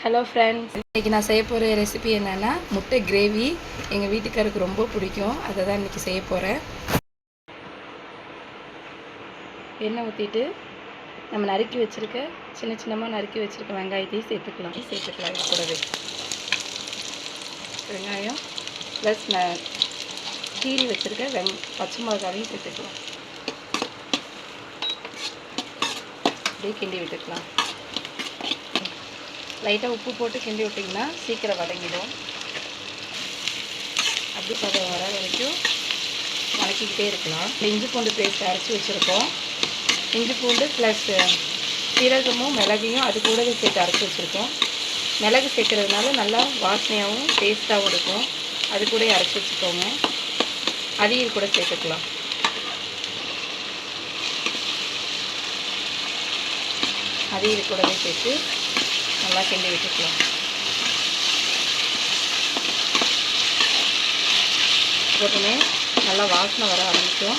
Hello friends, இன்றைக்கி நான் செய்ய போகிற ரெசிபி என்னென்னா முட்டை கிரேவி. எங்கள் வீட்டுக்காருக்கு ரொம்ப பிடிக்கும், அதை தான் இன்றைக்கி செய்ய போகிறேன். எண்ணெய் ஊற்றிட்டு நம்ம நறுக்கி வச்சுருக்க சின்னமாக நறுக்கி வச்சுருக்க வெங்காயத்தையும் சேர்த்துக்கலாம். இது கூடவே வெங்காயம் ப்ளஸ் நான் கீரி வச்சுருக்க பச்சை மிளகாவையும் சேர்த்துக்கலாம். அப்படியே கிண்டி விட்டுக்கலாம். லைட்டாக உப்பு போட்டு கிண்டி விட்டிங்கன்னா சீக்கிரம் வதங்கிடும். அப்படி பதம் வர வரைக்கும் வதக்கிக்கிட்டே இருக்கலாம். இஞ்சி பூண்டு பேஸ்ட் அரைச்சி வச்சுருக்கோம். இஞ்சி பூண்டு ப்ளஸ் சீரகமும் மிளகையும் அது கூடவே சேர்த்து அரைச்சி வச்சுருக்கோம். மிளகு சேர்க்குறதுனால நல்லா வாசனையாகவும் டேஸ்ட்டாகவும் இருக்கும். அது கூட அரைச்சி வச்சுக்கோங்க. அதையும் கூட சேர்த்துக்கலாம். அதையும் இது கூடவே சேர்த்து நல்லா கிண்டி விட்டுக்கலாம். போட்டுமே நல்லா வாசனை வர ஆரம்பிக்கும்.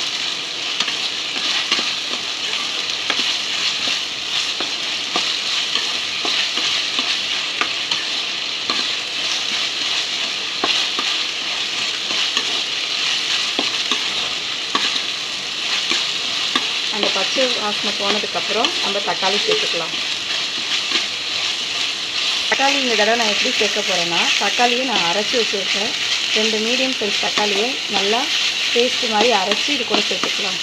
அந்த பச்சை வாசனை போனதுக்கப்புறம் நம்ம தக்காளி சேர்த்துக்கலாம். தக்காளி இந்த தடவை நான் எப்படி சேர்க்க போகிறேன்னா, தக்காளியை நான் அரைச்சி வச்சுருக்கேன். 2 மீடியம் சைஸ் தக்காளியை நல்லா பேஸ்ட்டு மாதிரி அரைச்சி இது கூட சேர்த்துக்கலாம்.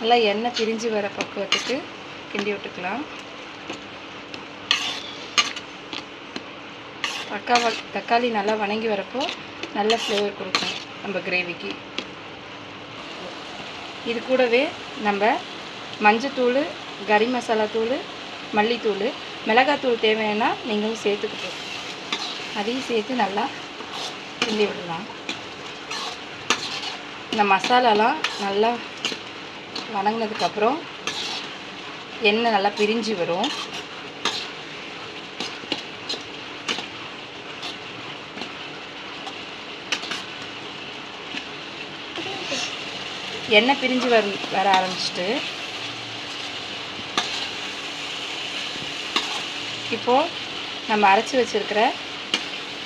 நல்லா எண்ணெய் பிரிஞ்சு வர பக்குவத்துக்கு கிண்டி விட்டுக்கலாம். தக்காளி நல்லா வணங்கி வரப்போ நல்ல ஃப்ளேவர் கொடுக்கும் நம்ம கிரேவிக்கு. இது கூடவே நம்ம மஞ்சத்தூள், கறி மசாலா தூள், மல்லித்தூள், மிளகாத்தூள் தேவைன்னா நீங்களும் சேர்த்துக்கிட்டோம். அதையும் சேர்த்து நல்லா கிண்டி விடலாம். இந்த மசாலாலாம் நல்லா வணங்கினதுக்கப்புறம் எண்ணெய் நல்லா பிரிஞ்சு வரும். எண்ணெய் பிரிஞ்சு வர ஆரம்பிச்சிட்டு இப்போது நம்ம அரைச்சி வச்சுருக்கிற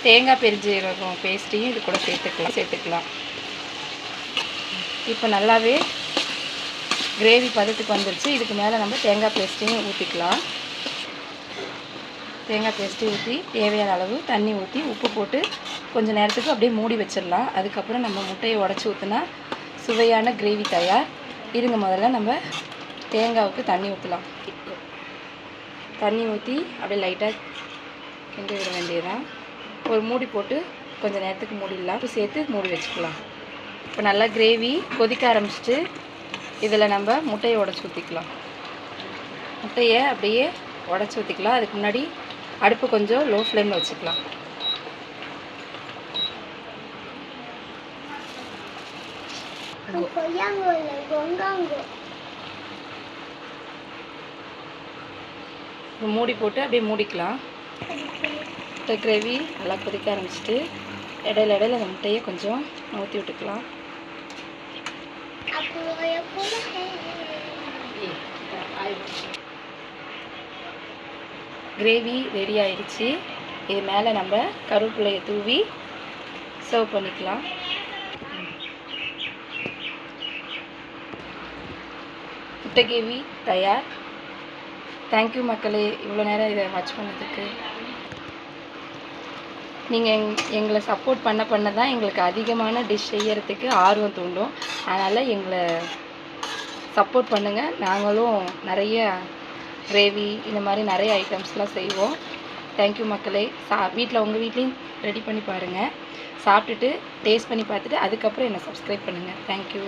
தேங்காய் பெருஞ்சீரகம் பேஸ்ட்டையும் இது கூட சேர்த்துக்கலாம். இப்போ நல்லாவே கிரேவி பதத்துக்கு வந்துருச்சு. இதுக்கு மேலே நம்ம தேங்காய் பேஸ்ட்டையும் ஊற்றிக்கலாம். தேங்காய் பேஸ்ட்டு ஊற்றி தேவையான அளவு தண்ணி ஊற்றி உப்பு போட்டு கொஞ்சம் நேரத்துக்கு அப்படியே மூடி வச்சிடலாம். அதுக்கப்புறம் நம்ம முட்டையை உடச்சி ஊற்றினா சுவையான கிரேவி தயார். இருங்க, முதல்ல நம்ம தேங்காவுக்கு தண்ணி ஊற்றலாம். தண்ணி ஊற்றி அப்படியே லைட்டாக கிண்டி விட வேண்டியதுதான். ஒரு மூடி போட்டு கொஞ்சம் நேரத்துக்கு மூடிடலாம். சேர்த்து மூடி வச்சுக்கலாம். இப்போ நல்லா கிரேவி கொதிக்க ஆரம்பிச்சிட்டு இதில் நம்ம முட்டையை உடச்சி ஊற்றிக்கலாம். முட்டையை அப்படியே உடச்சி ஊற்றிக்கலாம். அதுக்கு முன்னாடி அடுப்பு கொஞ்சம் லோ ஃப்ளேமில் வச்சுக்கலாம். மூடி போட்டு அப்படியே மூடிக்கலாம். முட்டை கிரேவி நல்லா கொதிக்க ஆரம்பிச்சிட்டு இடையில அந்த முட்டையை கொஞ்சம் ஊற்றி விட்டுக்கலாம். கிரேவி ரெடி ஆயிடுச்சு. இது மேலே நம்ம கருவேப்பிலையை தூவி சர்வ் பண்ணிக்கலாம். முட்டை கிரேவி தயார். தேங்க்யூ மக்களே, இவ்வளோ நேரம் இதை வாட்ச் பண்ணதுக்கு. நீங்கள் எங்களை சப்போர்ட் பண்ண தான் எங்களுக்கு அதிகமான டிஷ் செய்யறதுக்கு ஆர்வம் தூண்டும். அதனால் எங்களை சப்போர்ட் பண்ணுங்கள். நாங்களும் நிறைய கிரேவி இந்த மாதிரி நிறைய ஐட்டம்ஸ்லாம் செய்வோம். தேங்க்யூ மக்களே. வீட்டில் உங்கள் வீட்லேயும் ரெடி பண்ணி பாருங்கள். சாப்பிட்டுட்டு டேஸ்ட் பண்ணி பார்த்துட்டு அதுக்கப்புறம் என்னை சப்ஸ்கிரைப் பண்ணுங்கள். தேங்க்யூ.